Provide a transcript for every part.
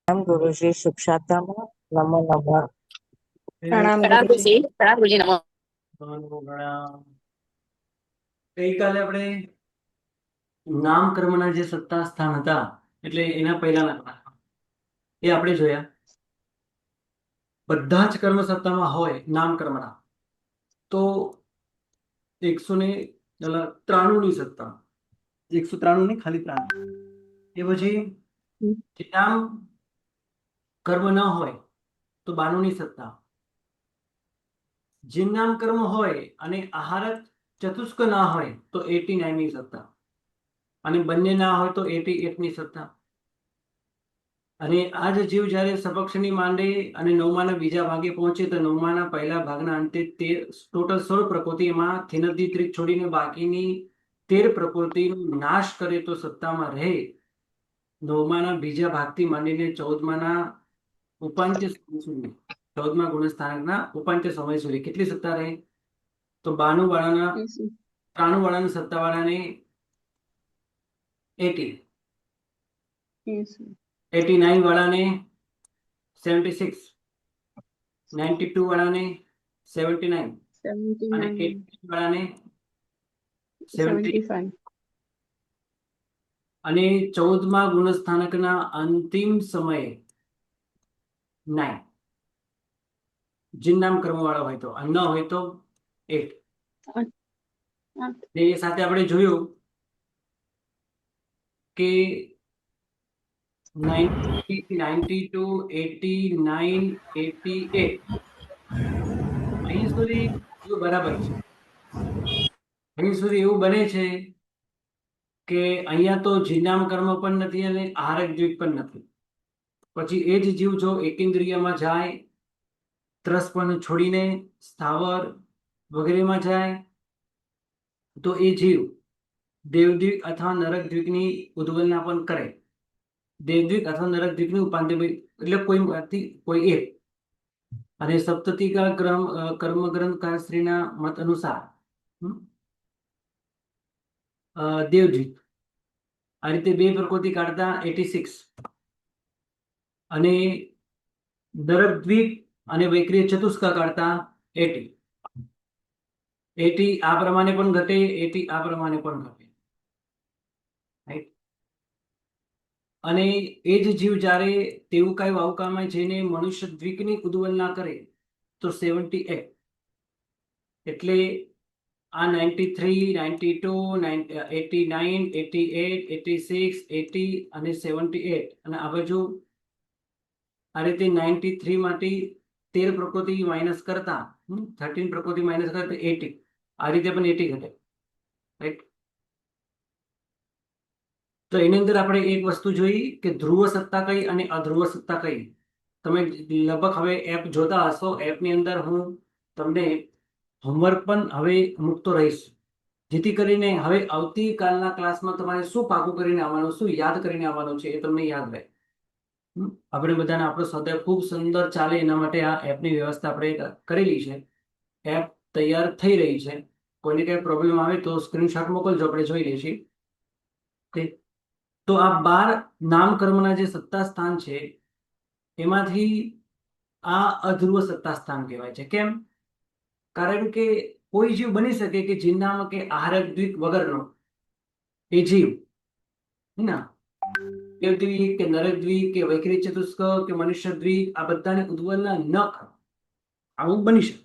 પ્રણામ ગુરુજી, શુભ શાતામાં નમો નમઃ. પ્રણામ પ્રણામ ગુરુજી. ગુરુજી. પ્રણામ ગુરુજી. નમો. ગઈકાલે આપણે નામકર્મના જે સત્તા સ્થાન હતા એટલે એના પહેલાના એ આપણે જોયા. બધા જ કર્મ સત્તામાં હોય નામકર્મના તો 193 ની સત્તા, 193 ની ખાલી 93. એ પછી જે નામ કર્મ ન હોય તો 92 ની સત્તા, જે નામ કર્મ હોય અને આહારક ચતુષ્ક ના હોય તો 89 ની સત્તા, અને બંને ના હોય તો 88 ની સત્તા. અને આ જ જીવ જ્યારે સપક્ષની માંડે અને નવમાના બીજા ભાગે પહોંચે તો નવમાના પહેલા ભાગના અંતે ટોટલ 16 પ્રકૃતિ, એમાં થિનદી ત્રિક છોડીને બાકીની 13 પ્રકૃતિનો નાશ કરે તો સત્તામાં રહે. નવમાના બીજા ભાગથી માંડીને 14માના ઉપાંત્ય સમય સુધી, 14મા ગુણસ્થાનકના ઉપાંત્ય સમય સુધી કેટલી સત્તા રહે? તો 92 વાળાના, 93 વાળાના સત્તા વાળાને 80, 89 વાળાને 76, 92 વાળાને 79 અને 80 વાળાને 70. અને 14મા ગુણસ્થાનકના અંતિમ સમયે 9, જીન નામ કર્મ વાળો હોય તો, ન હોય તો 8. એ સાથે આપણે જોયું કે 90, 92, 89, 88 અહીં સુધી બરાબર છે. અહીં સુધી એવું બને છે કે અહીંયા તો જીનામ કર્મ પણ નથી અને આહારક દ્વીપ પણ નથી. પછી એ જ જીવ જો એકેન્દ્રિયમાં જાય, ત્રસપણ છોડીને સ્થાવર વગેરેમાં જાય તો એ જીવ દેવદ્વીપ અથવા નરક દ્વીપની ઉદ્વલના પણ કરે. દેવદ્વીપ અથવા નરક દ્વીપની ઉપાંત્ય એટલે કોઈ એક. અને સપ્તતિકા કર્મગ્રંથકારશ્રીના મત અનુસાર દેવદ્વીપ આ રીતે 2 પ્રકૃતિ કાઢતા 86, અને નરકદ્વીપ અને વૈક્રિય ચતુષ્કા કાઢતા 80. 80 આ પ્રમાણે પણ ઘટે, 80 આ પ્રમાણે પણ ઘટે. અને એ જ જીવ જ્યારે તેવું કઈ વાવકામાં જઈને મનુષ્ય દ્વીપની ઉદ્વલના કરે તો 78. એટલે આ 93, 92, 89, 88, 86, 80 અને 78. અને આ બાજુ આ રીતે 93 માંથી 13 પ્રકૃતિ માઇનસ કરતા 13 પ્રકૃતિ માઇનસ કરતા 80. આ રીતે પણ 80 ઘટે, રાઈટ? તો એની અંદર આપણે એક વસ્તુ જોઈ કે ધ્રુવ સત્તા કઈ અને અધ્રુવ સત્તા કઈ. તમે લગભગ હવે એપ જોતા હશો. એપની અંદર હું તમને હોમવર્ક પણ હવે મૂકતો રહીશ, જેથી કરીને હવે આવતીકાલના ક્લાસમાં તમારે શું પાકું કરીને આવવાનું, શું યાદ કરીને આવવાનું છે એ તમને યાદ રહે. આપણે બધાને આપણો સ્વાધ્યાય ખૂબ સુંદર ચાલે એના માટે આ એપની વ્યવસ્થા આપણે કરેલી છે. એપ તૈયાર થઈ રહી છે. કોઈને કઈ પ્રોબ્લેમ આવે તો સ્ક્રીનશોટ મોકલજો, આપણે જોઈ લઈશું. તો આ 12 નામકર્મના જે સત્તા સ્થાન છે એમાંથી આ અધ્રુવ સત્તા સ્થાન કહેવાય છે. કેમ? કારણ કે કોઈ જીવ બની શકે કે જીનામ કે આહારક દ્વીપ વગરનો એ જીવ ના દેવદ્વીપ કે નરકદ્વીપ કે વૈક્રિય ચતુષ્ક કે મનુષ્ય દ્વીપ આ બધાને ઉદ્વલના ન કરે, આવું બની શકે.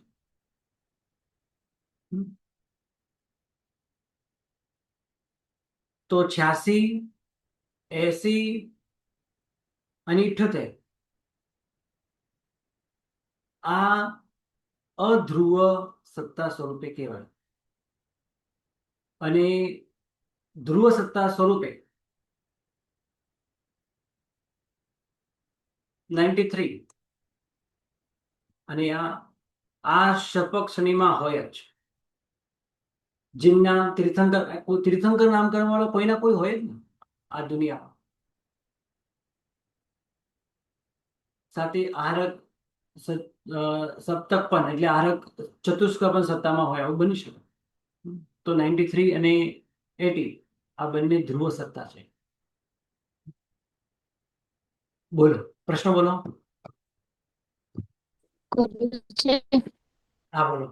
તો 86, 80 અને 78 આ અધ્રુવ સત્તા સ્વરૂપે કહેવાય. અને ધ્રુવ સત્તા સ્વરૂપે 93 અને આ શપક શનિમાં હોય જ. જીનના તીર્થંકર નામકરણ વાળો કોઈના કોઈ હોય જ ને આ દુનિયામાં. સાથે આહારક સપ્તક પણ એટલે આહારક ચતુષ્ક પણ સત્તામાં હોય, આવું બની શકે. તો 93 અને 80 આ બંને ધ્રુવ સત્તા છે. બોલો, પ્રશ્ન બોલો. ગુરુજી, હા બોલો.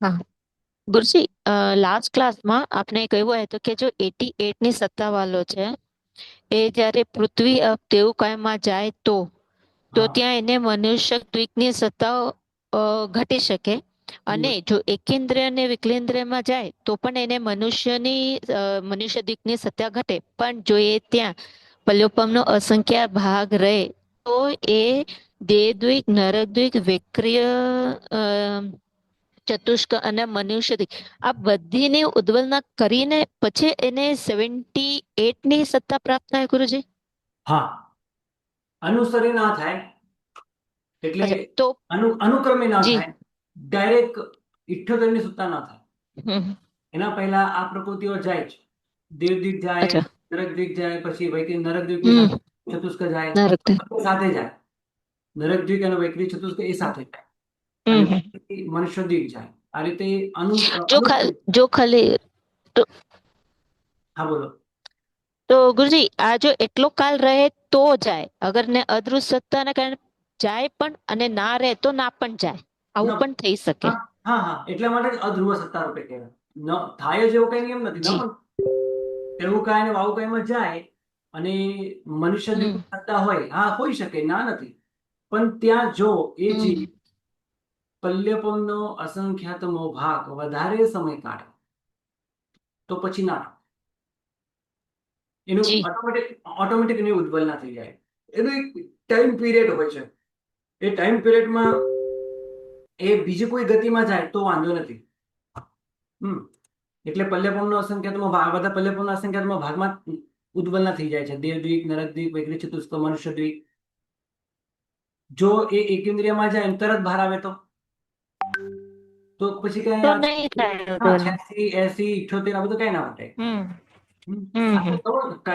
હા ગુરુજી, લાસ્ટ ક્લાસમાં આપને કહ્યું હતું કે જો 88 ની સત્તા વાળો છે એ જ્યારે પૃથ્વી દેવકાયમાં જાય તો હા ત્યાં એને મનુષ્ય દ્વીકની સત્તા ઘટી શકે, અને જો એકેન્દ્રિય અને વિકેન્દ્રિયમાં જાય તો પણ એને મનુષ્ય દ્વીકની સત્તા ઘટે. પણ જો એ ત્યાં પલ્યોપમનો અસંખ્ય ભાગ રહે તો એ દેવદ્વીક, નરદ્વીક, વિક્રિય, ચતુષ્ક અને મનુષ્ય દ્વીક આ બધીની ઉદ્વલના કરીને પછી એને 78 ની સત્તા પ્રાપ્ત થાય ગુરુજી. હા, અનુસરી ના થાય એટલે અચ્છા તો અનુક્રમે ના જી. થાય, ડાયરેક્ટ 78 ની સત્તા ના થાય. હમ. એના પહેલા આ પ્રકૃતિઓ જાય છે. દેવદીપ જાય, અચ્છા. નરકદ્વીપ જાય, પછી નરકદ્વીપ ની હમ. સાથે ચતુષ્ક જાય, નરક. બધું સાથે જાય. નરકદ્વીપ અને વૈકરી ચતુષ્ક એ સાથે જાય, અને હમ. પછી મનુષ્યદ્વીપ જાય. આ રીતે જો ખાલી તો હા બોલો. તો ગુરુજી આ જો એટલો કાલ રહે તો જાય, અગર ને અદૃશ્ય સત્તાને કારણે જાય પણ અને ના રહે તો ના પણ જાય, આવું ના, પણ થઈ શકે. હા હા હા, એટલા માટે જ અધ્રુવ સત્તા રૂપે કહેવાય. થાય જ એવું કઈ નિયમ નથી. ન જી. પણ તેવું કાય ને વાવું કાયમાં જાય અને મનુષ્ય હમ. દ્વીપ સત્તા હોય, હા હોઈ શકે, ના નથી. પણ ત્યાં જો એ જીવ હમ. પલ્યપમનો અસંખ્યાતમો ભાગ વધારે સમય કાઢે તો પછી ના, એનું જી. ઓટોમેટિક એની ઉદ્વલ ના થઈ જાય. એનું એક ટાઈમ પીરિયડ હોય છે. એ ટાઈમ પીરિયડમાં એ બીજી કોઈ ગતિમાં જાય તો વાંધો નથી. એટલે પલ્યપમનો અસંખ્યાતમો ભાગ, બધા પલ્યપમના અસંખ્યાતમો ભાગમાં ઉદ્વલના થઈ જાય છે. દેવદ્વીપ, નરકદ્વીપ, વૈકરી ચતુષ્ક, મનુષ્યદ્વીપ. જો એ એકેન્દ્રિયમાં જાય તરત બહાર આવે તો પછી કઈ તો નહીં થાય હા ઉદ્વલ. 86, 80, 78 આ બધું કઈ ના માટે. હમ. હમ.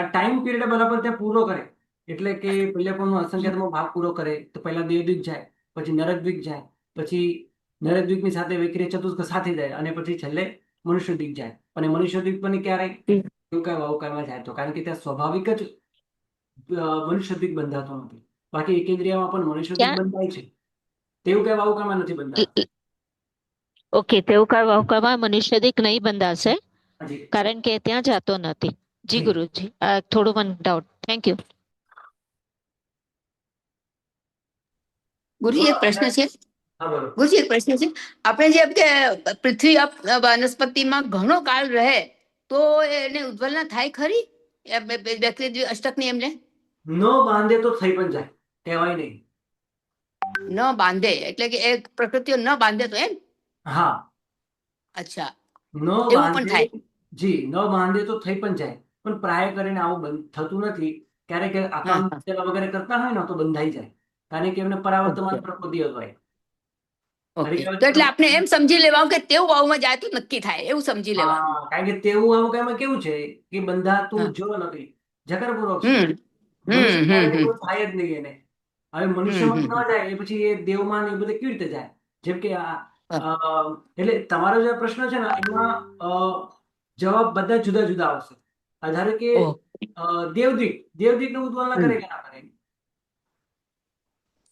ટાઈમ પીરિયડ બરાબર ત્યાં પૂરો કરે, એટલે કે પલ્યપમનો અસંખ્યાતમો ભાગ પૂરો કરે તો પહેલા દેવદ્વીપ જાય, પછી નરકદ્વીપ જાય, પછી નરકદ્વીપની સાથે વૈકરી ચતુષ્ક સાથે જાય, અને પછી છેલ્લે મનુષ્યદ્વીપ જાય. અને મનુષ્યદ્વીપ પણ ક્યારે વાવકામાં જાય તો, કારણ કે ત્યાં સ્વાભાવિક જ મનુષ્યદ્વીપ બંધાતો નથી. બાકી એકેન્દ્રિયમાં પણ મનુષ્યદ્વીપ ક્યાં બંધાય છે, તેવું કઈ વાવકામાં નથી બંધાતો. ઓકે, તેવું કાળમાં મનુષ્યદિક નહીં બંધાશે હજી કારણ કે ત્યાં જતો નથી. જી જી ગુરુજી, થોડું મને ડાઉટ. Thank you. ગુરુજી એક પ્રશ્ન છે. હા બોલો. ગુરુજી એક પ્રશ્ન છે. આપણે જેમ કે પૃથ્વી વનસ્પતિમાં ઘણો કાળ રહે તો એને ઉદ્વલના થાય ખરી અષ્ટકની એમને ન બાંધે તો થઈ પણ જાય, કહેવાય નહીં. ન બાંધે એટલે કે એ પ્રકૃતિઓ ન બાંધે તો એમ. હા, અચ્છા, ન એવું પણ બાંધે. થાય. જી, ન બાંધે તો થઈ પણ જાય, પણ પ્રાય કરીને આવું થતું નથી. ક્યારેક હા આકાંક્ષ હા વગેરે કરતા હોય ને તો બંધાઈ જાય, કારણ કે એમને ઓકે પરાવર્તમાન પ્રકૃતિ હોય. ઓકે, તો એટલે આપણે એમ સમજી લેવાનું કે તેવું વાવમાં જાય તો નક્કી થાય એવું સમજી લેવાનું. હા, કારણ કે તેવું આવું કઈમાં કેવું છે કે બંધાતું હા. જો નથી, જકરપૂર્વક છે. હમ હમ મનુષ્ય હમ માટે હમ એવું થાય જ નહીં એને. હવે હમ મનુષ્યમાં હમ ન હમ. જાય એ પછી એ દેવમાં ને એ બધે કેવી રીતે જાય? જેમ કે હા. એટલે તમારો જે પ્રશ્ન છે ને એમાં જવાબ બધા જુદા જુદા આવશે. ધારો કે ઓહ. દેવદીપ નું ઉદ્વલન હમ. કરે કે ના કરે?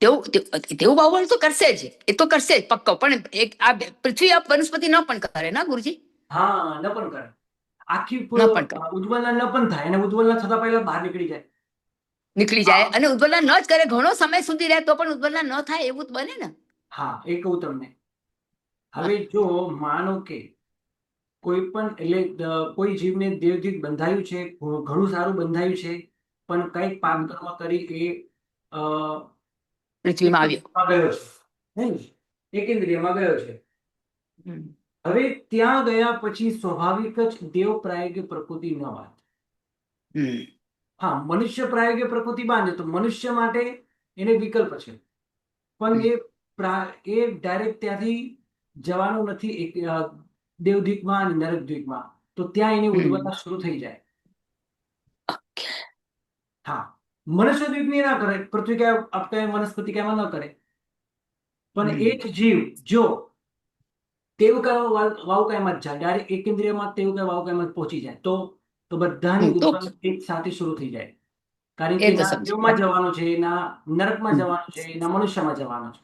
તેવું બાવળ તો કરશે જ, એ તો કરશે જ પક્કો. પણ એક આ પૃથ્વી વનસ્પતિ ન પણ કરે ના ગુરુજી? હા, ન પણ કરે. આખી ન પણ કરે, ઉદ્વલન ન પણ થાય, અને ઉદ્વલન થતા પહેલા બહાર નીકળી જાય. નીકળી જાય અને ઉદ્વલના ન જ કરે, ઘણો સમય સુધી રહે તો પણ ઉદ્વલના ન થાય એવું જ બને ને. હા, એ કહું તમને. હા. હવે જો માનો કે કોઈ પણ એટલે કોઈ જીવને દેવદીપ બંધાયું છે, ઘણું સારું બંધાયું છે, પણ કંઈક પાપ હમ. કર્મ કરી એ પૃથ્વીમાં આવ્યો. એકેન્દ્રિયમાં ગયો છે. નહીં? એકેન્દ્રિયમાં ગયો છે. હમ. હવે ત્યાં ગયા પછી સ્વાભાવિક જ દેવ પ્રાયોગિક પ્રકૃતિ ન વાત. હમ. હા, મનુષ્ય પ્રાયોગિક પ્રકૃતિ બાંધે તો મનુષ્ય માટે એને વિકલ્પ છે, પણ હમ. એ ડાયરેક્ટ ત્યાંથી જવાનું નથી દેવદ્વીપમાં અને નરકદ્વીપમાં. તો ત્યાં એની હમ. ઉદ્વલતા શરૂ થઈ જાય. હા, મનુષ્યદ્વીપની ના કરે, પૃથ્વી કાય આપકાય વનસ્પતિ કાયમાં ન કરે. પણ હમ. એ જ જીવ જો વાવકાયમાં જ જાય, ડાયરેક્ટ એકેન્દ્રિયમાં વાવકાયમાં પહોંચી જાય તો બધાની તો ઉદ્વલન એક સાથે શરૂ થઈ જાય. કારણ એ કે તો ના સમજી. દેવમાં જવાનું છે, ના નરકમાં જવાનું છે, ના મનુષ્યમાં જવાનું છે,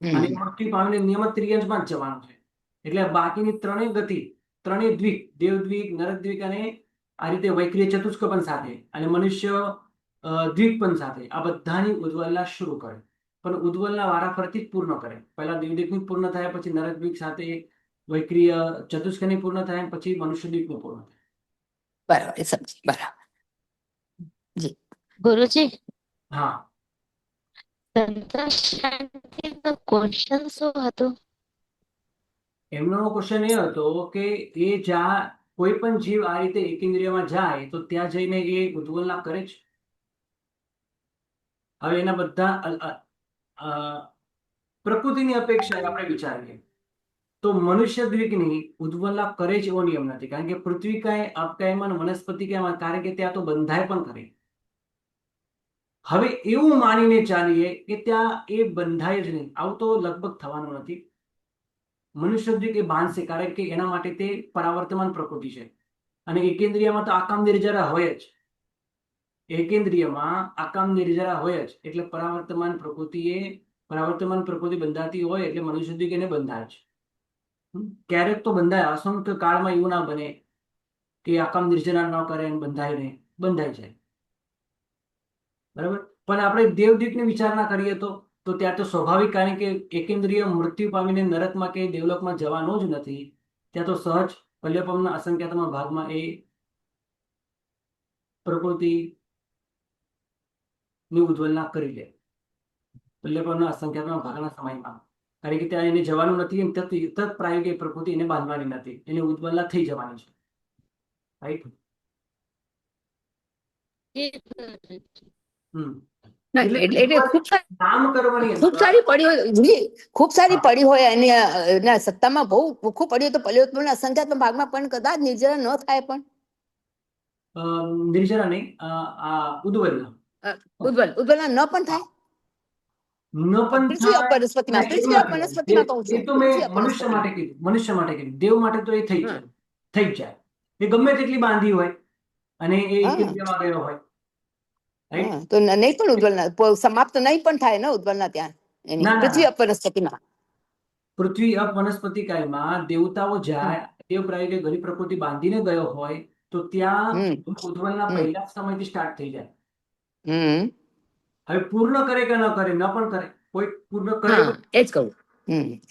અને હમ. મૃત્યુ પામીને નિયમિત ત્રિયંશમાં જ જવાનું છે. એટલે બાકીની ત્રણેય ગતિ, ત્રણેય દ્વીપ, દેવદ્વીપ, નરકદ્વીપ અને આ રીતે વૈક્રિય ચતુષ્ક પણ સાથે અને મનુષ્ય દ્વીપ પણ સાથે આ બધાની ઉદ્વલના શરૂ કરે, પણ ઉદ્વલના વારાફરતી જ પૂર્ણ કરે. પહેલા દેવદ્વીપની પૂર્ણ થાય, પછી નરકદ્વીપ સાથે વૈક્રિય ચતુષ્કની પૂર્ણ થાય, પછી મનુષ્ય દ્વીપનું પૂર્ણ થાય. બરાબર, એ સમજી. બરાબર. જી. ગુરુજી, હા, સંતોષ શાંતિનો ક્વેશ્ચન શું હતો? એમનો ક્વેશ્ચન એ હતો કે એ જ્યાં કોઈ પણ જીવ આ રીતે એકેન્દ્રિયમાં જાય તો ત્યાં જઈને એ ઉદ્વલના કરે છે. હવે એના બધા પ્રકૃતિની અપેક્ષાએ આપણે વિચારીએ તો મનુષ્ય દ્વીપની ઉદ્વલના કરે જ એવો નિયમ નથી, કારણ કે પૃથ્વી કાંઈ અપકાયમાં વનસ્પતિ કાંઈ, કારણ કે ત્યાં તો બંધાય પણ કરે. હવે એવું માનીને ચાલીએ કે ત્યાં એ બંધાય જ નહીં, આવું તો લગભગ થવાનું નથી. મનુષ્ય દ્વીપ એ બાંધશે, કારણ કે એના માટે તે પરાવર્તમાન પ્રકૃતિ છે, અને એકેન્દ્રિયમાં તો આકામ નિર્જરા હોય જ. એકેન્દ્રિયમાં આકામ નિર્જરા હોય જ, એટલે પરાવર્તમાન પ્રકૃતિ બંધાતી હોય એટલે મનુષ્ય દ્વીપ એને બંધાય છે. ક્યારેક તો બંધાય, અસંખ્ય કાળમાં એવું ના બને કે આકામ નિર્જરા ન કરે અને બંધાય નહીં, બંધાય જાય. બરાબર. પણ આપણે દેવદ્વીપની વિચારણા કરીએ તો ત્યાં તો સ્વાભાવિક, કારણ કે એકેન્દ્રિય મૃત્યુ પામીને નરકમાં કે દેવલોકમાં જવાનો જ નથી. ત્યાં તો સહજ પલ્યપમના અસંખ્યાતમાં ભાગમાં એ પ્રકૃતિની ઉદ્વલના કરી લે. પલ્યપમના અસંખ્યાતમાં ભાગના સમયમાં, કારણ કે ત્યાં એને જવાનું નથી, તત પ્રાયોગિક પ્રકૃતિ એને બાંધવાની નથી, એને ઉદ્વલના થઈ જવાની છે. રાઈટ. ના, એટલે એટલે કામ કરવાની ખૂબ સારી પડી હોય જી, ખૂબ સારી હા. પડી હોય એની એના સત્તામાં બહુ ખૂબ પડી હોય તો પલ્યોત્પન્નના અસંખ્યાત્મક ભાગમાં પણ કદાચ નિર્જરા ન થાય, પણ નિર્જરા નહીં, આ ઉદ્વલના ઉદ્વલના ન પણ થાય. ન પણ પૃથ્વી થાય. અપવનસ્પતિમાં, એવું પૃથ્વી નથી. અપવનસ્પતિમાં કહું એ છું, તો મેં પૃથ્વી મનુષ્ય અપવનસ્પતિમાં. માટે કીધું, મનુષ્ય માટે કીધું. દેવ માટે તો એ થઈ જ હા. જાય, થઈ જ જાય. એ ગમે તેટલી બાંધી હોય અને એ હા. એકેન્દ્રિયમાં ગયો હોય. રાઈટ. હા, તો નહીં પણ ઉદ્વલના સમાપ્ત નહીં પણ થાય ને ઉદ્વલના ત્યાં એની ના ના પૃથ્વી ના, અપવનસ્પતિમાં. પૃથ્વી અપ વનસ્પતિ કાળમાં દેવતાઓ જાય, દેવ પ્રાયોગિક ઘણી પ્રકૃતિ બાંધીને ગયો હોય તો ત્યાં હમ. ઉદ્વલના હમ. પહેલા સમયથી સ્ટાર્ટ થઈ જાય. હમ. હવે પૂર્ણ કરે કે ન કરે, ન પણ કરે, કોઈ પૂર્ણ કરે હા, એ જ કહું.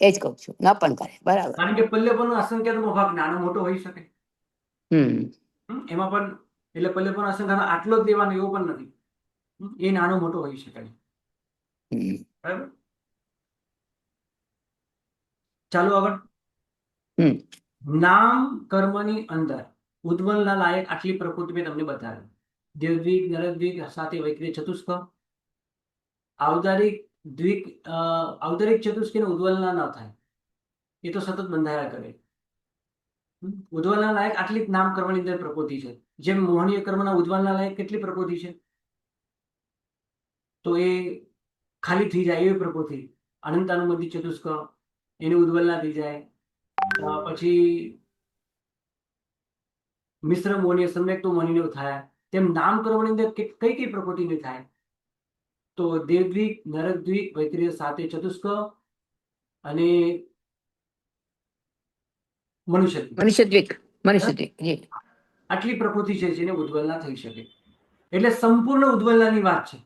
એ જ કહું છું, ન પણ કરે. બરાબર. કારણ કે પલ્યપનો અસંખ્યાતનો ભાગ નાનો મોટો હોઈ શકે. એમાં પણ એટલે પલ્યપનો અસંખ્યાતનો આટલો જ દેવાનો એવો પણ નથી. એ નાનો મોટો હોઈ શકે. બરાબર. ચાલો આગળ. નામ કર્મની અંદર ઉદ્વલના લાયક આટલી પ્રકૃતિ મેં તમને બતાવી. દેવદ્વીપ, નરદ્વીપ સાથે વૈક્રિય ચતુષ્ક. ઔદારિક ચતુષ્કીને ઉદ્વલના ન થાય, એ તો સતત બંધાયા કરે. ઉદ્વલના લાયક આટલી નામ કર્મની અંદર પ્રકૃતિ છે. જેમ મોહનીય કર્મના ઉદ્વલના લાયક કેટલી પ્રકૃતિ છે, તો એ ખાલી થઈ જાય એવી પ્રકૃતિ. અનંતાનુબંધી ચતુષ્ક એને ઉદ્વલના થઈ જાય. પછી મિશ્ર મોહનીય, સમ્યક તો મોહનીય થાય. તેમ નામ કર્મની અંદર કઈ કઈ પ્રકૃતિની થાય, તો દેવદ્વીપ, નરકદ્વીપ, વૈક્રિય સાથે ચતુષ્ક અને મનુષ્યદ્વીપ. આટલી પ્રકૃતિ છે જેને ઉદ્વલના થઈ શકે. એટલે સંપૂર્ણ ઉદ્વલનાની વાત છે.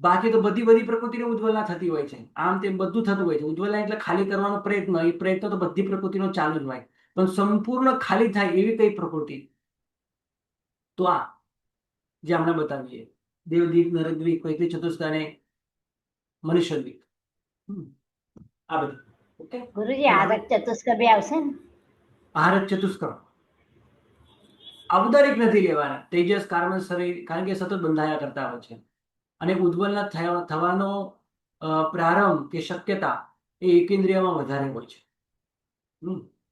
બાકી તો બધી પ્રકૃતિને ઉદ્વલના થતી હોય છે, આમ તેમ બધું થતું હોય છે. ઉદ્વલના એટલે ખાલી કરવાનો પ્રયત્ન, એ પ્રયત્ન તો બધી પ્રકૃતિનો ચાલુ જ હોય. પણ સંપૂર્ણ ખાલી થાય એવી કઈ પ્રકૃતિ, તો આ જે હમણાં બતાવીએ, દેવદ્વીપ, નરકદ્વીપ, વૈક્રિય ચતુષ્ક અને મનુષ્યદ્વીપ. આ બધું ઓકે. ગુરુજી આરક ચતુષ્ક બે આવશે ને? આહારક ચતુષ્ક ઔદારિક નથી લેવાના. તેજસ, કાર્બન, શરીર, કારણ કે સતત બંધાયા કરતા હોય છે. અને ઉદ્વલના થવાનો પ્રારંભ કે શક્યતા એ એકેન્દ્રિયમાં વધારે હોય છે.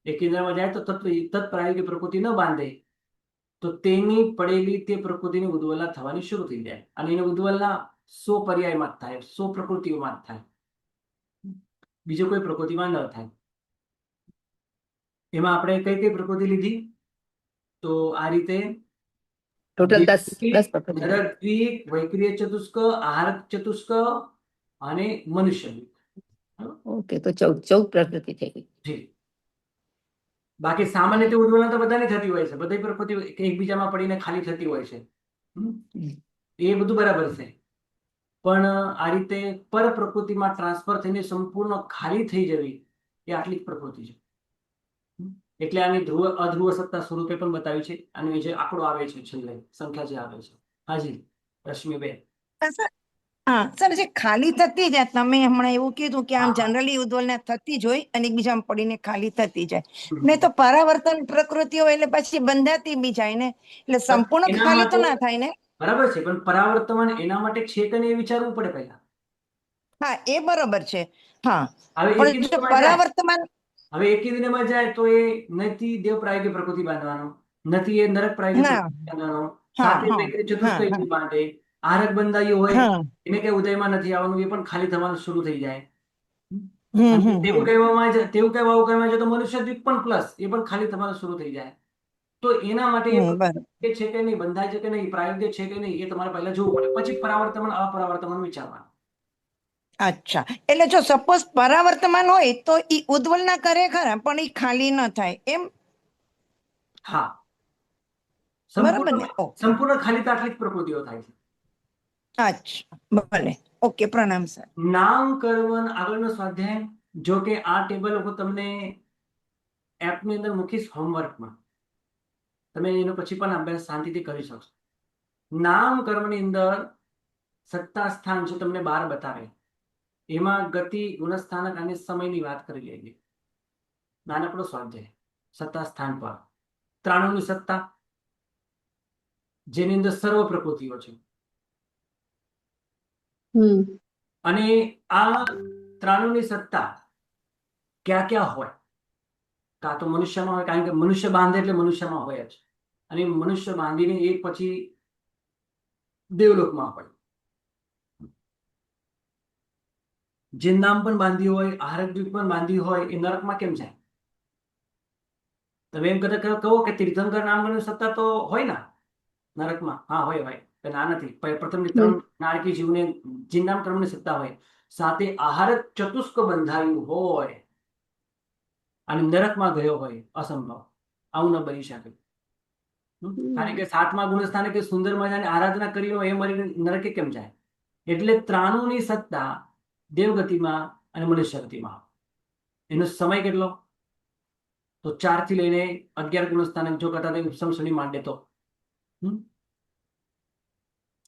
એકેન્દ્રિયમાં જાય તો તત્પ્રાયોગિક પ્રકૃતિ ન બાંધે તો તેની પડેલી તે પ્રકૃતિની ઉદ્વલના થવાની શરૂ થઈ જાય, અને એને ઉદ્વલના 100 પર્યાયમાં જ થાય, 100 પ્રકૃતિઓમાં જ થાય, બીજો કોઈ પ્રકૃતિમાં ન થાય. એમાં આપણે કઈ કઈ પ્રકૃતિ લીધી, તો આ રીતે ટોટલ 10 પ્રકૃતિ. નરદ્વીપ, વૈક્રિય ચતુષ્ક, આહારક ચતુષ્ક અને મનુષ્ય દ્વીપ. ઓકે, તો 14 પ્રકૃતિ થઈ ગઈ. જી. બાકી સામાન્ય રીતે ઉદ્વલન તો બધાની થતી હોય છે, બધી પ્રકૃતિ એકબીજામાં પડીને ખાલી થતી હોય છે. એ બધું બરાબર છે, પણ આ રીતે પર પ્રકૃતિમાં ટ્રાન્સફર થઈને સંપૂર્ણ ખાલી થઈ જવી એ આટલી જ પ્રકૃતિ છે. એટલે આની ધ્રુવ અધ્રુવ સત્તા સ્વરૂપે પણ બતાવી છે. અને જે આંકડો આવે છે છેલ્લે સંખ્યા જે આવે છે. હાજી રશ્મિબેન. સર, હા સર, જે ખાલી થતી જાય, તમે હમણાં એવું કીધું કે આમ હા. જનરલી ઉદ્વલના થતી જ હોય અને એકબીજામાં પડીને ખાલી થતી જાય, હમ. ને તો પરાવર્તન પ્રકૃતિ હોય એટલે પછી બંધાતી બી જાય ને, એટલે સંપૂર્ણ એના ખાલી તો માટે ના થાય ને. બરાબર છે, પણ પરાવર્તન એના માટે છે કે નહીં એ વિચારવું પડે પહેલા. હા, એ બરોબર છે. હા, હવે પણ એકી જો દિનમાં જાય, પરાવર્તમાન હવે એકી દિનમાં જાય તો એ નથી દેવ પ્રાયોગિક પ્રકૃતિ બાંધવાનો, નથી એ નરક પ્રાયોગિક ના. પ્રકૃતિ બાંધવાનો, હા સાથે હા વૈકલ્પિક ચતુષ્ક હા હા બાંધે. આરક બંધાયું હોય હા. એને કઈ ઉદયમાં નથી આવવાનું, એ પણ ખાલી થવાનું શરૂ થઈ જાય. હમ અને હમ તેવું હમ કહેવામાં આવે છે, તેવું કહેવામાં આવે તો મનુષ્ય દ્વીપ પણ પ્લસ એ પણ ખાલી થવાનું શરૂ થઈ જાય. તો એના માટે એ બરોબર. પ્રકૃતિ છે કે નહીં, બંધાય છે કે નહીં, પ્રાયોગિક છે કે નહીં, એ તમારે પહેલા જોવું પડે, પછી પરાવર્તન અપરાવર્તન વિચારવાનું. અચ્છા, એટલે જો સપોઝ પરાવર્તમાન હોય તો ઈ ઉદ્વલના કરે ખરા, પણ ઈ ખાલી ન થાય એમ. હા, બરાબર ને? સંપૂર્ણ ખાલી તો આટલી જ પ્રકૃતિઓ થાય છે. અચ્છા, ભલે. ઓકે, પ્રણામ સર. નામકરણ આગળનો સ્વાધ્યાય, જો કે આ ટેબલ હું તમને એપની અંદર મૂકીશ હોમવર્કમાં, તમે એનો પછી પણ અભ્યાસ શાંતિથી કરી શકશો. નામકરણની અંદર સત્તા સ્થાન જો તમને 12 બતાવે, એમાં ગતિ, ગુણસ્થાનક અને સમયની વાત કરી લઈએ. નાનકડો સ્વાધ્યાય. સત્તા સ્થાન પર ત્રાણુની સત્તા, જેની અંદર સર્વ પ્રકૃતિઓ છે. અને આ ત્રાણુની સત્તા ક્યાં ક્યાં હોય, કાં તો મનુષ્યમાં હોય, કારણ કે મનુષ્ય બાંધે એટલે મનુષ્યમાં હોય જ, અને મનુષ્ય બાંધીને એક પછી દેવલોકમાં હોય. જિન્નામ પણ બાંધી હોય, આહારક દ્વીપ પણ બાંધી હોય, એ નરકમાં કેમ જાય? તમે એમ કદાચ કહો કે તીર્થંકર નામની સત્તા તો હોય ને નરકમાં. હા, હોય. ના નથી. પ્રથમ 3 નારકી જીવને જિન્નામ કર્મની સત્તા હોય, સાથે આહારક ચતુષ્ક બંધાયું હોય અને નરકમાં ગયો હોય, અસંભવ. આવું ન બની શકે. કારણ કે 7મા ગુણસ્થાને કે સુંદર મજાની આરાધના કરી હોય એ મરીને નરકે કેમ જાય? એટલે 93ની સત્તા દેવગતિમાં અને મનુષ્ય ગતિમાં. એનો સમય કેટલો? તો 4 થી લઈને 11 ગુણસ્થાનક જો કરતા ઉપસમ શનિ માંડે તો,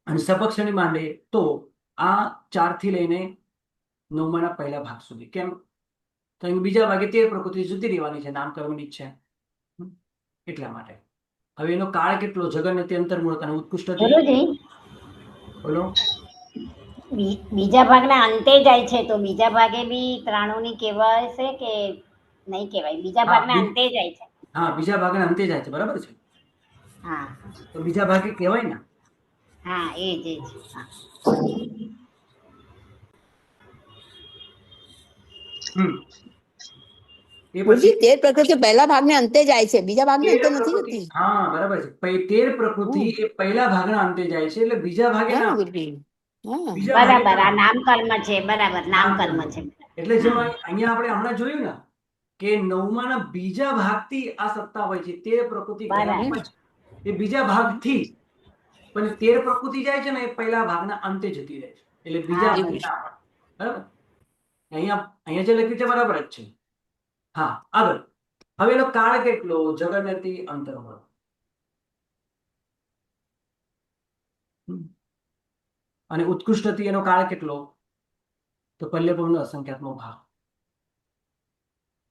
અને સપક શનિ માંડે તો આ 4 થી લઈને 9માના પહેલા ભાગ સુધી. કેમ? કારણ કે બીજા ભાગે 13 પ્રકૃતિ જુદી રહેવાની છે, નામકરણની છે, એટલા માટે. હવે એનો કાળ કેટલો? જગન્યતિ, અંતર્મુહૂર્ત અને ઉત્કૃષ્ટ. ગુરુજી, બોલો. બીજા ભાગના અંતે જાય છે તો બીજા ભાગે બી 93ની કહેવાય છે કે નહીં કહેવાય? બીજા ભાગના અંતે જાય છે. હા, બીજા ભાગના અંતે જાય છે, બરાબર છે. હા તો બીજા ભાગે કહેવાય ને. હા, એ જ હા. એ ગુરુજી, પછી 13 પ્રકૃતિ પહેલા ભાગને અંતે જાય છે, બીજા ભાગને અંતે 13 નથી પ્રકૃતિ. જતી. હા, બરાબર છે. 13 પ્રકૃતિ એ પહેલા ભાગના અંતે જાય છે, એટલે બીજા ભાગે ના. હા ગુરુજી, હા. બીજા ભાગે બરાબર, ના. આ નામકર્મ છે. બરાબર, નામકર્મ છે. એટલે જેમ અહીંયા આપણે હમણાં જોયું ને કે 9માના બીજા ભાગથી આ સત્તા હોય છે. 13 પ્રકૃતિ ગયા બરાબર. પછી એ બીજા ભાગથી, પણ 13 પ્રકૃતિ જાય છે ને એ પહેલા ભાગના અંતે જતી રહે છે, એટલે બીજા હા, ભાગ ના હોય. બરાબર. અહીંયા જે લખ્યું છે બરાબર જ છે. હા, આગળ. હવે એનો કાળ કેટલો? જગન્યતિ, અંતર્મુહૂર્ત. અને ઉત્કૃષ્ટતિ એનો કાળ કેટલો? તો પલ્યપૂર્ણ અસંખ્યાતનો ભાગ.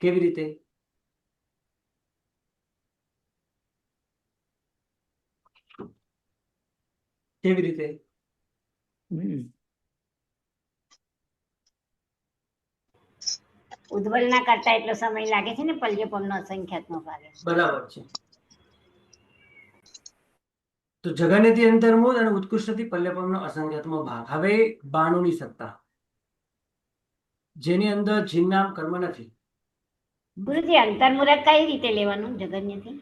કેવી રીતે? કેવી રીતે? ઉદ્વલના કરતા એટલો સમય લાગે છે ને પલ્યપમનો અસંખ્યાતનો ભાગે. બરાબર છે. તો જગન્યતિ, અંતર્મુહૂર્ત અને ઉત્કૃષ્ટતિ પલ્યપમનો અસંખ્યાતનો ભાગ. હવે 92ની સત્તા, જેની અંદર જિન્નામ કર્મ નથી. ગુરુજી, અંતર્મુહૂર્ત કઈ રીતે લેવાનું જગન્યથી?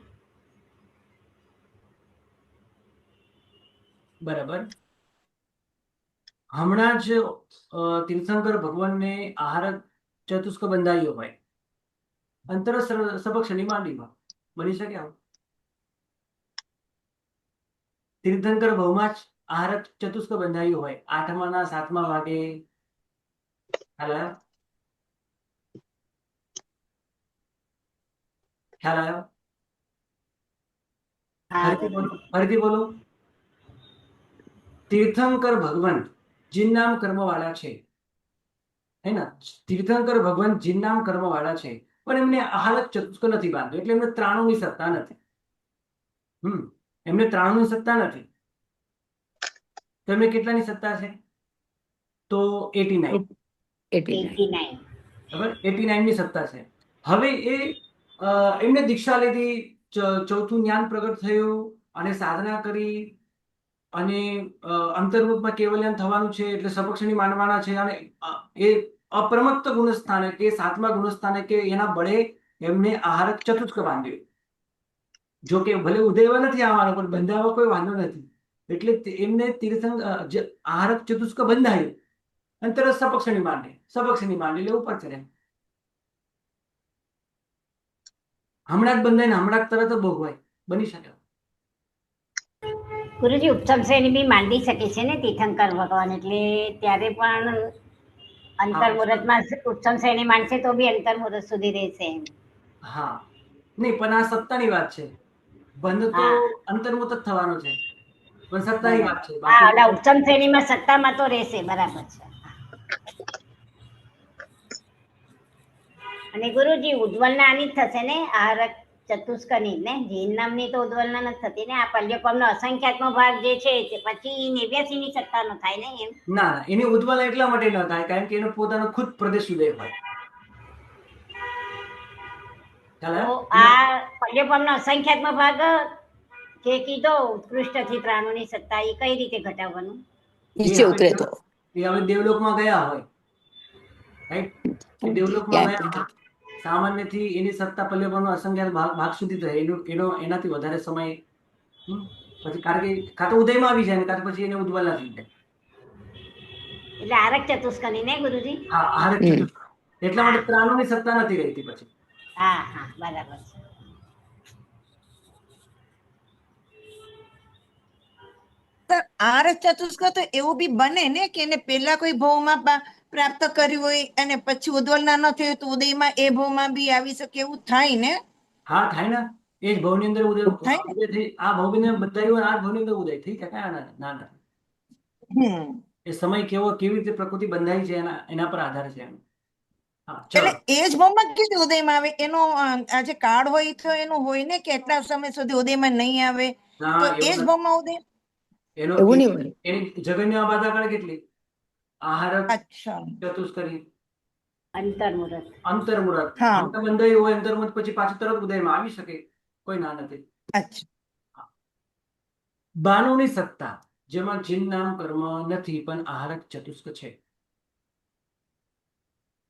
બરાબર. હમણાં જ તીર્થંકર ભગવાનને આહાર ચતુષ્ક બંધાયો હોય અંતર સબક્ષની માંડીમાં બની શકે આવું? તીર્થંકર ભવમાં જ આહાર ચતુષ્ક બંધાયું હોય 8મા 7મા ભાગે. ખ્યાલ આવ્યો? હા ફરીથી બોલો. તીર્થંકર ભગવાન જીન નામ કર્મ વાળા છે, હે ને? તીર્થંકર ભગવાન જીન નામ કર્મ વાળા છે, પણ એમને આહાર ચતુષ્ક નથી બાંધ્યો, એટલે એમને ત્રાણુની સત્તા નથી. એમને ત્રાણુની સત્તા નથી. તો એમને કેટલાની સત્તા છે? તો 89. 89. બરાબર, 89 ની સત્તા છે. હવે એમને દીક્ષા લીધી, ચોથું જ્ઞાન પ્રગટ થયું અને સાધના કરી અને અંતર્મુખમાં કેવલ્યન થવાનું છે, એટલે સપક્ષની માનવાના છે, અને એ અપ્રમત્ત ગુણસ્થાને કે 7મા ગુણસ્થાને કે એના બળે એમને આહાર ચતુષ્ક બાંધ્યું. જો કે ભલે ઉદયવા નથી આવવાનો, પણ બંધાવવા કોઈ વાંધો નથી. એટલે એમને આહાર ચતુષ્ક બંધાયું અને તરત સપક્ષની માંડે એટલે ઉપર ચડે. હમણાં જ બંધાય ને હમણાં તરત જ ભોગવાય, બની શકે. ગુરુજી ઉત્તમ શ્રેણી બી માંડી શકે છે ને તીર્થંકર ભગવાન, એટલે ત્યારે પણ અંતર્મુહૂર્તમાં ઉત્તમ શ્રેણી માંડશે તો બી અંતર્મુહૂર્ત સુધી રહેશે. હા, નહીં, પણ આ સત્તાની વાત છે. બંધ તો અંતર્મુહૂર્ત જ થવાનો છે, પણ સત્તાની વાત છે. હા, એટલે ઉત્તમ શ્રેણીમાં સત્તામાં તો રહેશે, બરાબર છે. અને ગુરુજી ઉજ્જવલના આની જ થશે ને, આહાર ચતુષ્કની ને? જીન નામની તો ઉજ્જવલના નથી થતી ને. આ પલ્યપમનો અસંખ્યાત્મક ભાગ જે છે તે પછી 89 ની સત્તાનો થાય ને એમ? ના, એની ઉજ્જવલા એટલા માટે ન થાય કારણ કે એનો પોતાનો ખુદ પ્રદેશ ઉદય હોય. તો આ પલ્યપમનો અસંખ્યાત્મક ભાગ જે કીધો ઉત્કૃષ્ટથી પ્રાણોની સત્તા, એ કઈ રીતે ઘટાડવાનું? નીચે ઉતરે તો એ હવે દેવલોકમાં ગયા હોય, રાઈટ? દેવલોકમાં ગયા હોય, સામાન્યથી એની સત્તા પલ્યપમનો અસંખ્યાત ભાગ સુધી થાય. એનાથી વધારે સમય પછી કારણ કે કાં તો ઉદયમાં આવી જાય ને કાં તો પછી એને ઉજ્જવલા થઈ જાય. એટલે આરક ચતુષ્કની ને ગુરુજી? હા, આહાર ચતુષ્ક. એટલા માટે પ્રાણોની સત્તા નથી રહેતી પછી. હા હા, બરાબર છે. આહાર ચતુષ્ક તો એવું બી બને ને કે એને પેલા કોઈ ભાવમાં પ્રાપ્ત કર્યું હોય અને પછી ઉદ્વલના ન થયું તો ઉદયમાં એ ભાવમાં બી આવી શકે, એવું થાય ને? હા, થાય ને. એ જ ભાવની અંદર ઉદય થાય ને? થઈ. આ ભાવને બધાયું આ ભાવની અંદર ઉદય થઈ શકે. ના ના, એ સમય કેવી રીતે પ્રકૃતિ બંધાઈ છે એના પર આધાર છે. એટલે એ જ ભાવમાં કેવી ઉદયમાં આવે? એનો આ જે કાળ હોય તો એનું હોય ને કે એટલા સમય સુધી ઉદયમાં નહીં આવે તો એ જ ભાવમાં ઉદય? એવું નહીં હોય. એની જગન્યા બાધા કાળ કેટલી? આહાર અચ્છા, ચતુષ્કરી અંતર્મુહૂર્ત. અંતર્મુહૂર્ત હા, બંધાયું હોય અંતર્મુહૂર્ત પછી પાછું તરત ઉદયમાં આવી શકે, કોઈ ના નથી. અચ્છા. બાણુની સત્તા જેમાં જીન નામ કર્મ નથી પણ આહારક ચતુષ્ક છે.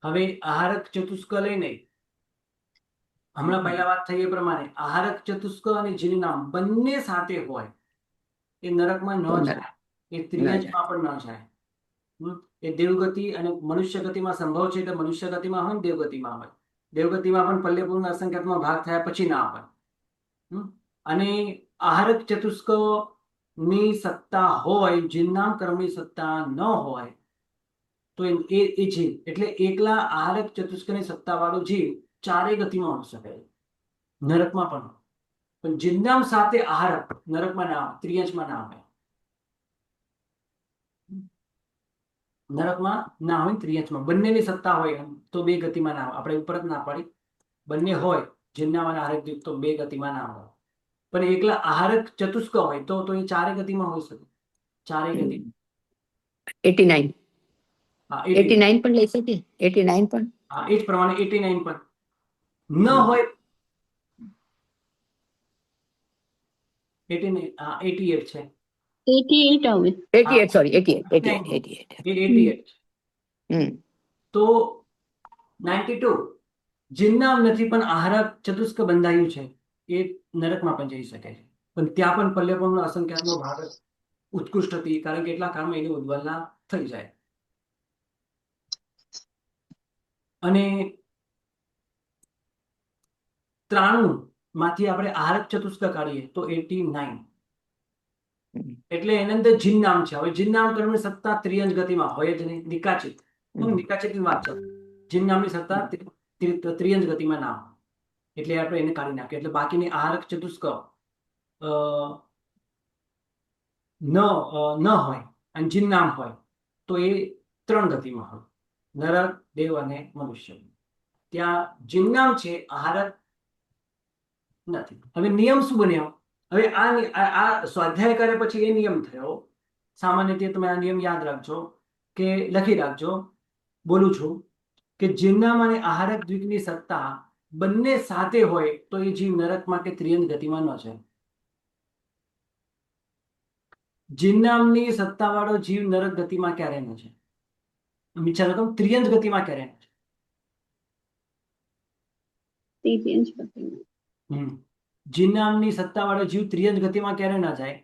હવે આહારક ચતુષ્ક લઈને હમણાં પહેલા વાત થઈ એ પ્રમાણે આહારક ચતુષ્ક અને જીન નામ બંને સાથે હોય એ નરકમાં ન જાય, એ ત્રિયજમાં પણ ન જાય. એ દેવગતિ અને મનુષ્ય ગતિમાં સંભવ છે, એટલે મનુષ્ય ગતિમાં હોય ને દેવગતિમાં હોય. દેવગતિમાં પણ પલ્યપૂર્ણ અસંખ્યાતમાં ભાગ થયા પછી ના હોય. અને આહારક ચતુષ્ક ની સત્તા હોય, જીનનામ કર્મની સત્તા ન હોય તો એ જીવ એટલે એકલા આહારક ચતુષ્કની સત્તા વાળો જીવ ચારે ગતિમાં હોઈ શકે, નરકમાં પણ જીનનામ સાથે આહારક નરકમાં ના આવે, ત્રિયજમાં ના આવે. નરકમાં ના હોય, ત્રિયજમાં બંનેની સત્તા હોય તો બે ગતિમાં ના આવે. આપણે ઉપર જ ના પાડી, બંને હોય જીનનામ અને આહારક જીવ તો બે ગતિમાં ના આવે. પણ એકલા આહારક ચતુષ્ક હોય તો એ ચારે ગતિમાં હોઈ શકે, ચારે ગતિ. 89 હા, 89 પણ લઈ શકે. 89 પણ હા, એ જ પ્રમાણે 89 પણ ન હોય. 89 હા 88 છે. 88 આવે. 88 સોરી 88. તો 92 જીનનામ નથી પણ આહારક ચતુષ્ક બંધાયું છે, એ નરકમાં પણ જઈ શકે છે, પણ ત્યાં પણ પલ્યપમનો અસંખ્યાતનો ભાગ ઉત્કૃષ્ટ હતી, કારણ કે એટલા કાળમાં એની ઉદ્વલના થઈ જાય. અને 93 માંથી આપણે આહારક ચતુષ્ક કાઢીએ તો 89, એટલે એની અંદર જિન્નામ છે. હવે જિન્નામ કર્મની સત્તા ત્રિયંજ ગતિમાં હોય જ નહીં, નિકાચિત. નિકાચિતની વાત છે. જિન્નામની સત્તા ત્રિયંજ ગતિમાં ના હોય, એટલે આપણે એને કાઢી નાખીએ. એટલે બાકીની આહારક ચતુષ્ક ન હોય અને જિન્નામ હોય તો એ 3 ગતિમાં હોય, નર, દેવ અને મનુષ્ય. ત્યાં જિન્નામ છે, આહારક નથી. હવે નિયમ શું બન્યો? હવે આ સ્વાધ્યાય કરે પછી એ નિયમ થયો. સામાન્ય રીતે તમે આ નિયમ યાદ રાખજો, કે લખી રાખજો. બોલું છું કે જિન્નામ અને આહારક દ્વિકની સત્તા બંને સાથે હોય તો એ જીવ નરકમાં કે ત્રિયંજ ગતિમાં ન જાય. જિન્નામની સત્તાવાળો જીવ નરક ગતિમાં ક્યારે ન જાય? વિચારો તો, ત્રિયંજ ગતિમાં ક્યારે ન જાય? જિન્નામની સત્તાવાળો જીવ ત્રિયંજ ગતિમાં ક્યારે ના જાય?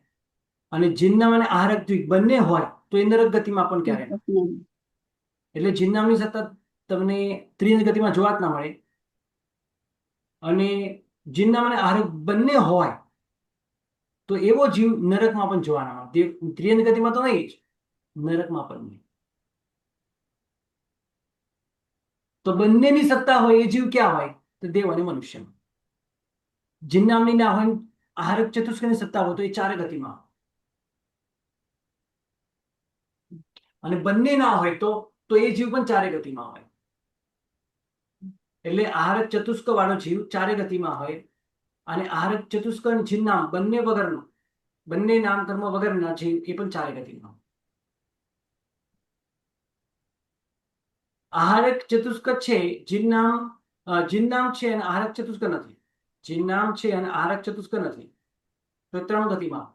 અને જિન્નામ અને આહારક દ્વિક બંને હોય તો એ નરક ગતિમાં પણ ક્યારે ના જાય. એટલે જિન્નામની સત્તા તમને ત્રિયંજ ગતિમાં જોવા જ ના મળે, અને જિન્નામ અને આહારક બંને હોય તો એવો જીવ નરકમાં પણ જોવા ના મળે. ત્રિયંજ ગતિમાં તો નહીં જ, નરકમાં પણ નહીં. તો બંનેની સત્તા હોય એ જીવ ક્યાં હોય? તો દેવ અને મનુષ્ય. જિન્નામની ના હોય, આહારક ચતુષ્કની સત્તા હોય તો એ 4 ગતિમાં, અને બંને ના હોય તો એ જીવ પણ 4 ગતિમાં હોય. એટલે આહારક ચતુષ્ક વાળો જીવ 4 ગતિમાં હોય, અને આહારક ચતુષ્ક અને જિન્નામ બંને વગરનો, બંને નામકર્મ વગરના જીવ એ પણ 4 ગતિમાં. આહારક ચતુષ્ક છે, જિન્નામ છે અને આહારક ચતુષ્ક નથી. જિન્નામ છે અને આહારક ચતુષ્ક નથી, તો 3 ગતિમાં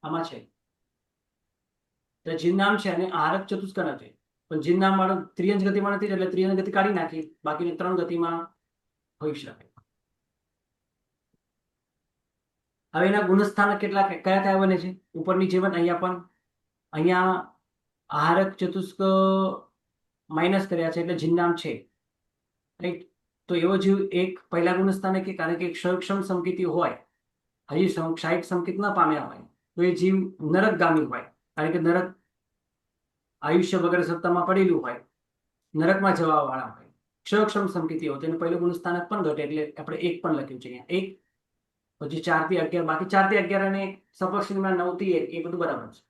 આમાં છે. તો જિન્નામ છે અને આહારક ચતુષ્ક નથી, પણ જિન્નામ વાળો ત્રિયંજ ગતિમાં નથી, એટલે ત્રિયંજ ગતિ કાઢી નાખી, બાકીની 3 ગતિમાં હોઈ શકે. હવે એના ગુણસ્થાન કયા કયા બને છે? ઉપરની જેમ અહીંયા પણ, અહીંયા આહારક ચતુષ્ક માઇનસ કર્યા છે, એટલે જિન્નામ છે, રાઈટ? તો એવો જીવ એક પહેલા ગુણસ્થાને કે, કારણ કે ક્ષયક્ષમ સંકેતી હોય, હજી ક્ષાયિક સંકેત ન પામ્યા હોય તો એ જીવ નરકગામી હોય, કારણ કે નરક આયુષ્ય વગેરે સત્તામાં પડેલું હોય, નરકમાં જવા વાળા હોય. ક્ષયક્ષમ સંકેતી હોય તેનું પહેલું ગુણસ્થાનક પણ ઘટે, એટલે આપણે 1 પણ લખ્યું છે અહીંયા, 1. પછી 4 થી 11, બાકી 4 થી 11 અને સપક્ષમાં 9 થી 1 એ બધું બરાબર છે.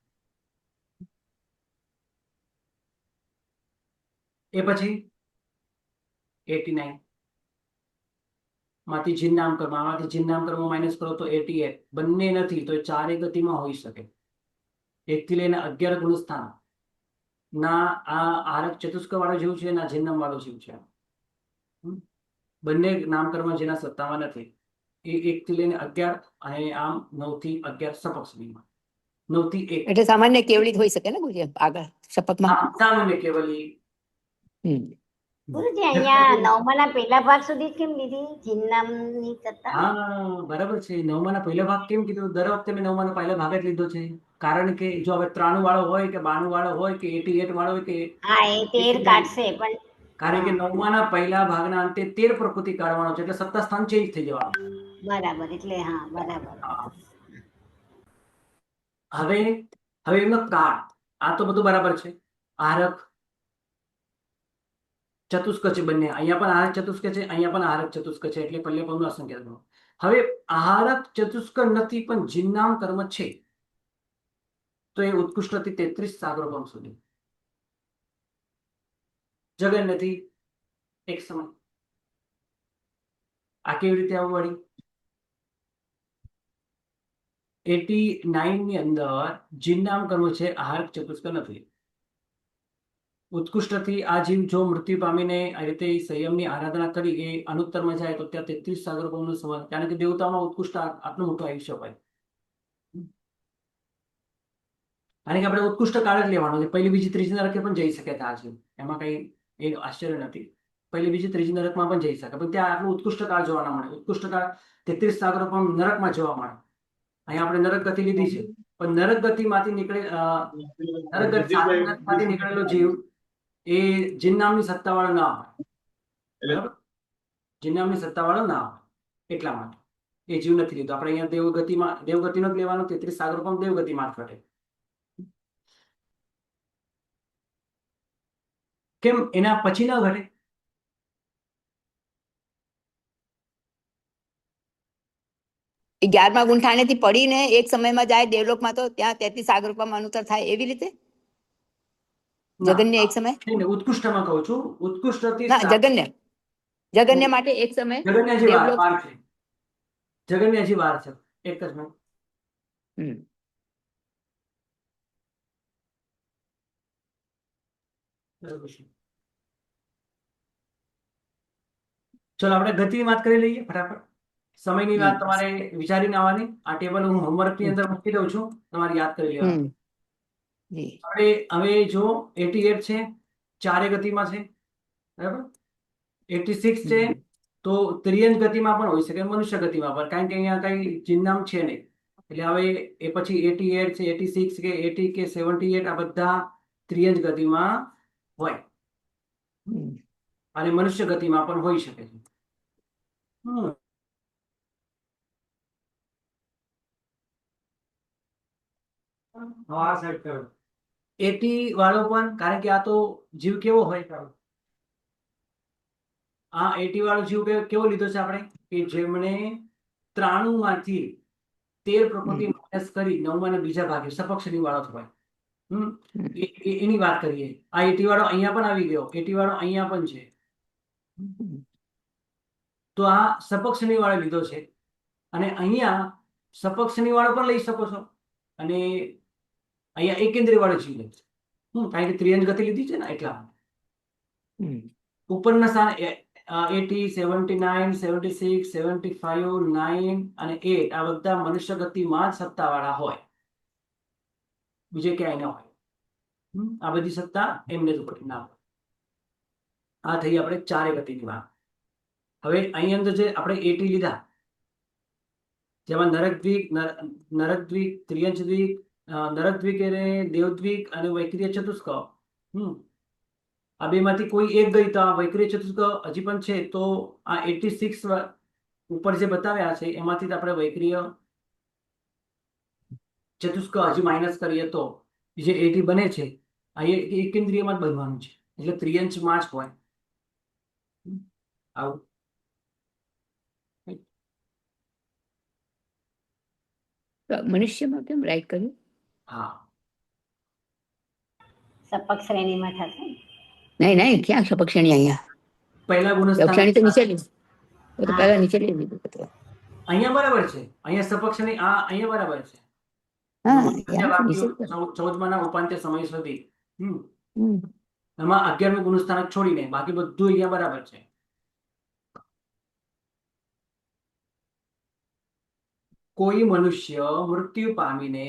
એ પછી 89 માંથી જિન્નામ કર્મ, આમાંથી જિન્નામ કર્મ માઇનસ કરો તો 88. બંને નથી તો 4 ગતિમાં હોઈ શકે. 1 થી લઈને 11 ગુણસ્થાન ના આ આહારક ચતુષ્ક વાળો જીવ છે, ના જિન્નામ વાળો જીવ છે. બંને નામકર્મ જેના સત્તામાં નથી, એ 1 થી લઈને 11, અને આમ 9 થી 11 સપક્ષમાં, 9 થી 1. એટલે સામાન્ય કેવળી હોઈ શકે ને ગુરુજી આગળ શપથમાં? હા, સામાન્ય કેવલી. ગુરુજી અહીંયા નવમાના પહેલા ભાગ સુધી જ કેમ લીધી જિન્નામની સત્તા? હા, બરાબર છે. 9માના પહેલો ભાગ કેમ કીધું? દર વખતે મેં 9માનો પહેલો ભાગ જ લીધો છે, કારણ કે જો હવે 93 વાળો હોય કે 92 વાળો હોય કે 88 વાળો હોય કે, હા, એ 13 કાઢશે, પણ કારણ કે 9માના પહેલા ભાગના અંતે 13 પ્રકૃતિ કાઢવાનો છે, એટલે સત્તા સ્થાન ચેન્જ થઈ જવાનું. બરાબર, એટલે હા, બરાબર. હવે એમનો કાળ, આ તો બધું બરાબર છે. આહારક ચતુષ્ક છે બંને, અહીંયા પણ આહારક ચતુષ્ક છે, અહીંયા પણ આહારક ચતુષ્ક છે, એટલે પલ્લે પદનું અસંખ્ય ગણો. હવે આહારક ચતુષ્ક નથી પણ જિન્નામ કર્મ છે, તો એ ઉત્કૃષ્ટથી 33 સાગરોપમ સુધી. જગન નથી એક સમય. આ કેવી રીતે આવું વળી? 89 ની અંદર જિન્નામ કર્મ છે, આહારક ચતુષ્ક નથી. ઉત્કૃષ્ટથી આ જીવ જો મૃત્યુ પામીને આ રીતે સંયમની આરાધના કરી એ અનુત્તરમાં જાય તો ત્યાં 33 સાગરોપમનો સંવાદ, કારણ કે દેવતામાં ઉત્કૃષ્ટ આટલું મોટું આયુષ્ય હોય. કારણ કે આપણે ઉત્કૃષ્ટ કાળ જ લેવાનો છે. પહેલી, બીજી, ત્રીજી નરકે પણ જઈ શકે આ જીવ, એમાં કઈ એ આશ્ચર્ય નથી. પહેલી, બીજી, ત્રીજી નરકમાં પણ જઈ શકે, પણ ત્યાં આટલું ઉત્કૃષ્ટ કાળ જોવા ના મળે. ઉત્કૃષ્ટ કાળ 33 સાગરોપમ નરકમાં જોવા મળે, અહીંયા આપણે નરક ગતિ લીધી છે, પણ નરક ગતિમાંથી નીકળે નરક ગતિ માંથી નીકળેલો જીવ એ જીન નામની સત્તાવાળો ના હોય, બરાબર? જીન નામની સત્તાવાળો ના હોય, એટલા માટે એ જીવ નથી લીધો. આપણે અહીંયા દેવગતિનો જ લેવાનો, 33 સાગરોપમ દેવગતિ મારફતે. કેમ એના પછી ન ઘટે? એ 11મા ગુંઠાણેથી પડીને એક સમયમાં જાય દેવલોકમાં, તો ત્યાં 33 સાગરોપમ અનુતર થાય એવી રીતે ના. જગન્ય એક સમય નહીં, ઉત્કૃષ્ટમાં કહું છું, ઉત્કૃષ્ટથી ના જગન્ય માટે એક સમય જગન્ય હજી દેવલોક વાર છે, જગન્ય હજી વાર છે. એક જ મિનિટ. હમ. બરાબર છે. ચલો આપણે ગતિની વાત કરી લઈએ ફટાફટ. સમયની વાત તમારે વિચારીને આવવાની. આ ટેબલ હું હોમવર્ક ની અંદર મૂકી દઉં છું, તમારે યાદ કરી લેવાનું. જી. આપણે હવે જો 88 છે, ચારે ગતિમાં છે, બરાબર? 86 છે, તો ત્રિયંજ ગતિમાં પણ હોઈ શકે, મનુષ્ય ગતિમાં પણ, કારણ કે અહીંયા કઈ ચિહ્નામ છે નહીં. એટલે હવે એ પછી 88 છે, 86 કે 80 કે 78 આ બધા ત્રિયંજ ગતિમાં હોય, અને મનુષ્ય ગતિમાં પણ હોઈ શકે છે. આ સેટ કરો 80 વાળો પણ, કારણ કે આ તો જીવ કેવો હોય, આ 80 વાળો જીવ કેવો લીધો છે આપણે, કે જેમણે 93 માંથી 13 પ્રકૃતિ માઇનસ કરી 9 ને બીજા ભાગે સપક્ષની વાળો હોય, એની વાત કરીએ. આ 80 વાળો અહીંયા પણ આવી ગયો, 80 વાળો અહીંયા પણ છે, તો આ સપક્ષની વાળો લીધો છે. અને અહીંયા સપક્ષની વાળો પણ લઈ શકો છો, અને અહીંયા એકેન્દ્રીય વાળો જીવ લે છે, કારણ કે ત્રિયંજ ગતિ લીધી છે ને, એટલા ઉપરના સ્થાન 80, 79, 76, 75, 9 અને 8 આ બધા મનુષ્ય ગતિમાં જ સત્તાવાળા હોય, બીજે ક્યાંય ન હોય. આ બધી સત્તા એમને જ ઉપર ના હોય. આ થઈ આપણે ચારે ગતિની વાત. હવે અહીં અંદર જે આપણે 80 લીધા, જેમાં નરકદ્વીક, ત્રિયંજદ્વીક, નરકદ્વીક એટલે દેવદ્વીક અને વૈક્રિય ચતુષ્ક, આ બેમાંથી કોઈ એક ગઈ તો આ વૈક્રિય ચતુષ્ક હજી પણ છે, તો આ 86 ઉપર જે બતાવ્યા છે એમાંથી આપણે વૈક્રિય ચતુષ્ક હજી માઇનસ કરીએ તો જે 80 બને છે, આ એકેન્દ્રિયમાં જ બનવાનું છે, એટલે ત્રિયંશમાં જ હોય આવું. મનુષ્યમાં કેમ રાઈટ કર્યું? હા, સપક શ્રેણીમાં થશે. નહીં ક્યાં સપક્ષણી? અહીંયા પહેલા ગુણસ્થાન દક્ષિણી તો નીચે લીધી, તો પહેલા નીચે લઈ લીધું. અહીંયા બરાબર છે, અહીંયા સપક્ષની આ અહીંયા બરાબર છે. હા, 14માં ઉપાંત્ય સમય સુધી એમાં 11મું ગુણસ્થાન છોડીને બાકી બધું અહીંયા બરાબર છે. કોઈ મનુષ્ય મૃત્યુ પામીને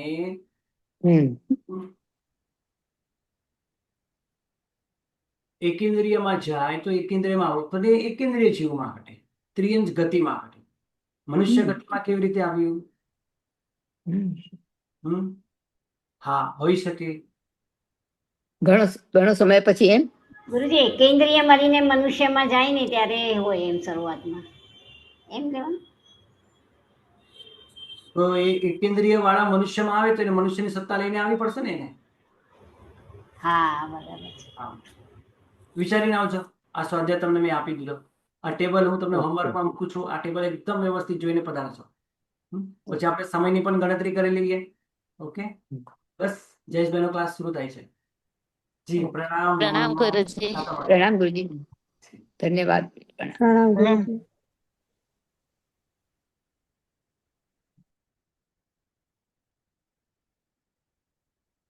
એકેન્દ્રિયમાં જાય તો એકેન્દ્રિયમાં આવડે, એકેન્દ્રિય જીવમાં ઘટે, ત્રિયંજ ગતિમાં ઘટે. મનુષ્ય ગતિમાં કેવી રીતે આવ્યું? હા, હોઈ શકે. ઘણો સમય પછી એમ ગુરુજી એકેન્દ્રિય મળીને મનુષ્યમાં જાય ને ત્યારે હોય એમ શરૂઆતમાં, એમ કહેવાનું. તો એ એકેન્દ્રિય વાળા મનુષ્યમાં આવે તો એને મનુષ્યની સત્તા લઈને આવવી પડશે ને એને. હા, બરાબર છે. વિચારીને આવજો. આ સ્વાધ્યાય તમને મેં આપી દીધો. આ ટેબલ હું તમને હોમવર્કમાં મૂકું છું. આ ટેબલ એકદમ વ્યવસ્થિત જોઈને પધારશો. પછી આપણે સમયની પણ ગણતરી કરી લઈએ. ઓકે, બસ જયેશભાઈનો ક્લાસ શરૂ થાય છે. જી પ્રણામ. પ્રણામ ગુરુજી. પ્રણામ ગુરુજી, ધન્યવાદ. પ્રણામ ગુરુજી.